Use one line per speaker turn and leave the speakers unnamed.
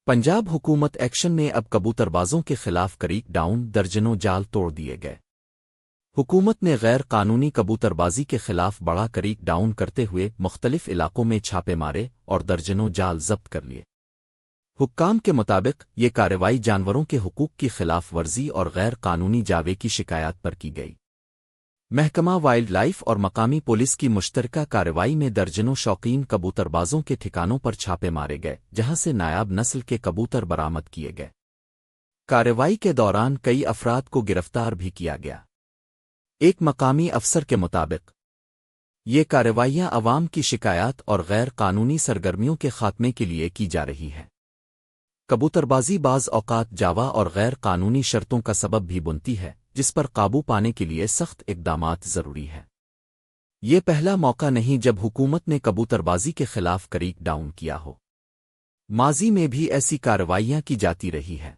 پنجاب حکومت ایکشن میں اب کبوتربازوں کے خلاف کریک ڈاؤن درجنوں جال توڑ دیے گئے۔ حکومت نے غیر قانونی کبوتربازی کے خلاف بڑا کریک ڈاؤن کرتے ہوئے مختلف علاقوں میں چھاپے مارے اور درجنوں جال ضبط کر لیے۔ حکام کے مطابق یہ کارروائی جانوروں کے حقوق کی خلاف ورزی اور غیر قانونی جاوے کی شکایات پر کی گئی۔ محکمہ وائلڈ لائف اور مقامی پولیس کی مشترکہ کارروائی میں درجنوں شوقین کبوتربازوں کے ٹھکانوں پر چھاپے مارے گئے، جہاں سے نایاب نسل کے کبوتر برآمد کیے گئے۔ کارروائی کے دوران کئی افراد کو گرفتار بھی کیا گیا۔ ایک مقامی افسر کے مطابق یہ کارروائیاں عوام کی شکایات اور غیر قانونی سرگرمیوں کے خاتمے کے لیے کی جا رہی ہیں۔ کبوتربازی بعض اوقات جاوا اور غیر قانونی شرطوں کا سبب بھی بنتی ہے، جس پر قابو پانے کے لیے سخت اقدامات ضروری ہیں۔ یہ پہلا موقع نہیں جب حکومت نے کبوتربازی کے خلاف کریک ڈاؤن کیا ہو۔ ماضی میں بھی ایسی کارروائیاں کی جاتی رہی ہیں۔